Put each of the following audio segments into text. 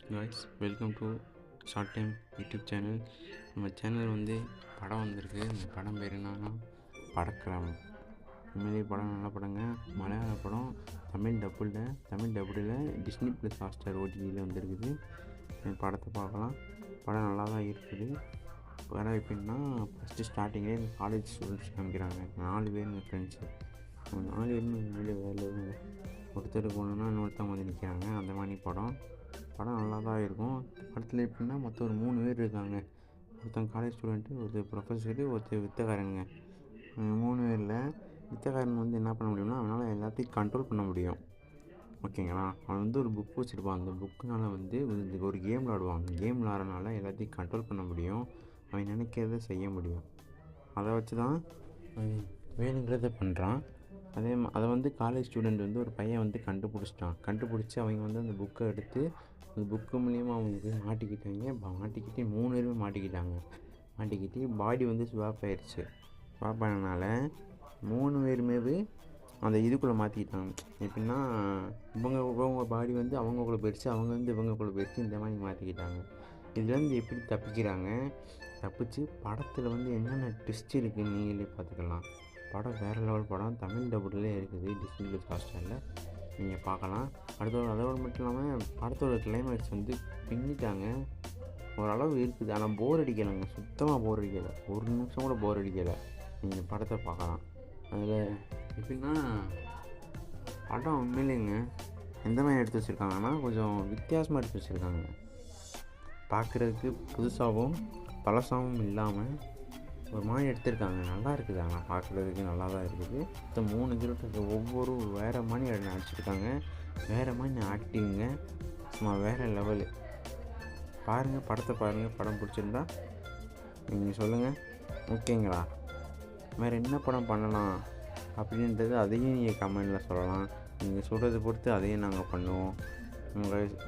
Guys, welcome to short time YouTube channel. நம்ம channel வந்து படம் வந்திருக்கு. இந்த படம் பேர் என்னன்னா படக்கிழமை. உண்மையிலேயே படம் நல்ல படங்க. மலையாள படம், தமிழ் டப்புடில் டிஸ்னி ப்ளஸ் ஹாட்ஸ்டார் ஓடிடியில் வந்திருக்குது. படத்தை பார்க்கலாம். படம் நல்லா தான் இருக்குது. படம் எப்படின்னா, ஃபஸ்ட்டு ஸ்டார்டிங்கே இந்த காலேஜ் ஸ்டூடெண்ட்ஸ் காமிக்கிறாங்க. 4 பேர் எங்கள் ஃப்ரெண்ட்ஸு. 4 பேருமே உண்மையிலே வேலை ஒருத்தருக்கு ஒன்றுனா இன்னொருத்தவங்க வந்து நிற்கிறாங்க. அந்த மாதிரி படம் நல்லா தான் இருக்கும். படத்தில் எப்படின்னா மொத்தம் ஒரு 3 பேர் இருக்காங்க. ஒருத்தன் காலேஜ் ஸ்டூடெண்ட்டு, ஒருத்தர் ப்ரொஃபஸரு, ஒருத்தர் வித்தக்காரங்க. 3 பேரில் வித்தக்காரன் வந்து என்ன பண்ண முடியும்னா, அவனால் எல்லாத்தையும் கண்ட்ரோல் பண்ண முடியும். ஓகேங்களா? அவன் வந்து ஒரு புக் வச்சுருப்பான். அந்த புக்குனால் வந்து ஒரு கேம் விளாடுவான். அந்த கேம் விளாட்றனால எல்லாத்தையும் கண்ட்ரோல் பண்ண முடியும். அவன் நினைக்கிறத செய்ய முடியும். அதை வச்சு தான் அவன் வேணுங்கிறத பண்ணுறான். அதை வந்து காலேஜ் ஸ்டூடெண்ட் வந்து ஒரு பையன் வந்து கண்டுபிடிச்சி அவங்க வந்து அந்த புக்கை எடுத்து அந்த புக்கு மூலிமா அவங்க போய் மாட்டிக்கிட்டு 3 பேருமே மாட்டிக்கிட்டு பாடி வந்து ஸ்வாப் ஆயிடுச்சு. ஸ்வாப் ஆனதுனால 3 பேருமே அந்த இதுக்குள்ளே மாற்றிக்கிட்டாங்க. எப்படின்னா, இவங்க பாடி வந்து அவங்கக்குள்ளே போயிடுச்சு, அவங்க வந்து இவங்கக்குள்ளே போயிடுச்சு. இந்த மாதிரி மாற்றிக்கிட்டாங்க. இதுலேருந்து எப்படி தப்பிச்சு படத்தில் வந்து என்னென்ன ட்விஸ்ட் இருக்குதுன்னு நீங்களே பார்த்துக்கலாம். படம் வேறு லெவல் படம். தமிழ் டபுள்லே இருக்குது டிஸ்னி ப்ளஸ் ஹாட்ஸ்டாரில். நீங்கள் பார்க்கலாம். அதோடு மட்டும் இல்லாமல் படத்தோட கிளைமேக்ஸ் வந்து பின்னிட்டாங்க. ஓரளவு இருக்குது, ஆனால் போர் அடிக்கலைங்க. சுத்தமாக போர் அடிக்கலை. ஒரு நிமிஷம் கூட போர் அடிக்கலை. நீங்கள் படத்தை பார்க்கலாம். அதில் எப்படின்னா, படம் உண்மையிலேங்க எந்த மாதிரி எடுத்து வச்சுருக்காங்கன்னா, கொஞ்சம் வித்தியாசமாக எடுத்து வச்சுருக்காங்க. பார்க்குறதுக்கு புதுசாகவும் பழசாகவும் இல்லாமல் ஒரு மாதிரி எடுத்திருக்காங்க. நல்லா இருக்குது. ஆனால் பார்க்குறதுக்கு நல்லா தான் இருக்குது. இந்த 3 கிலோமீட்டருக்கு ஒவ்வொரு வேறு மாதிரி நடிச்சிருக்காங்க. வேறு மாதிரி ஆக்டிங்க. சும்மா வேறு லெவலு. பாருங்கள், படத்தை பாருங்கள். படம் பிடிச்சிருந்தா நீங்கள் சொல்லுங்கள். ஓகேங்களா? வேறு என்ன படம் பண்ணலாம் அப்படின்றது அதையும் நீங்கள் கமெண்டில் சொல்லலாம். நீங்கள் சொல்கிறத பொறுத்து அதையும் நாங்கள் பண்ணுவோம்.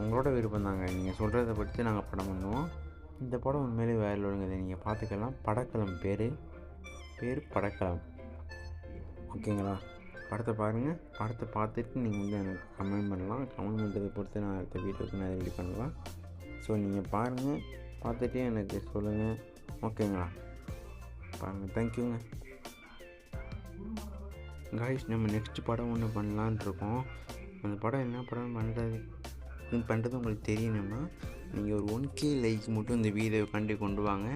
உங்களோட விருப்பம் தாங்க. நீங்கள் சொல்கிறத பொறுத்து நாங்கள் படம் பண்ணுவோம். இந்த படம் உண்மையிலே வேறு லெவலுங்க. இதை நீங்கள் பார்த்துக்கலாம். படக்களம் பேர் படக்களம். ஓகேங்களா? படத்தை பாருங்கள். படத்தை பார்த்துட்டு நீங்கள் வந்து எனக்கு கமெண்ட் பண்ணலாம். கமெண்ட் பண்ணுறதை பொறுத்து நான் அடுத்த வீடியோக்கு நான் ரெடி பண்ணலாம். ஸோ நீங்கள் பாருங்கள், பார்த்துட்டு எனக்கு சொல்லுங்கள். ஓகேங்களா? பாருங்கள். தேங்க்யூங்க காய்ஸ். நம்ம நெக்ஸ்ட் படம் ஒன்று பண்ணலான் இருக்கோம். அந்த படம் என்ன படம் பண்ணுறது உங்களுக்கு தெரியணும்னா, நீங்கள் ஒரு 1K லைக் மட்டும் இந்த வீடியோ கொண்டு வாங்க.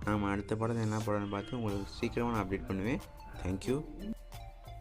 நாம் அடுத்த படத்தை என்ன படம்னு பார்த்து உங்களுக்கு சீக்கிரமாக நான் அப்டேட் பண்ணுவேன். தேங்க்யூ.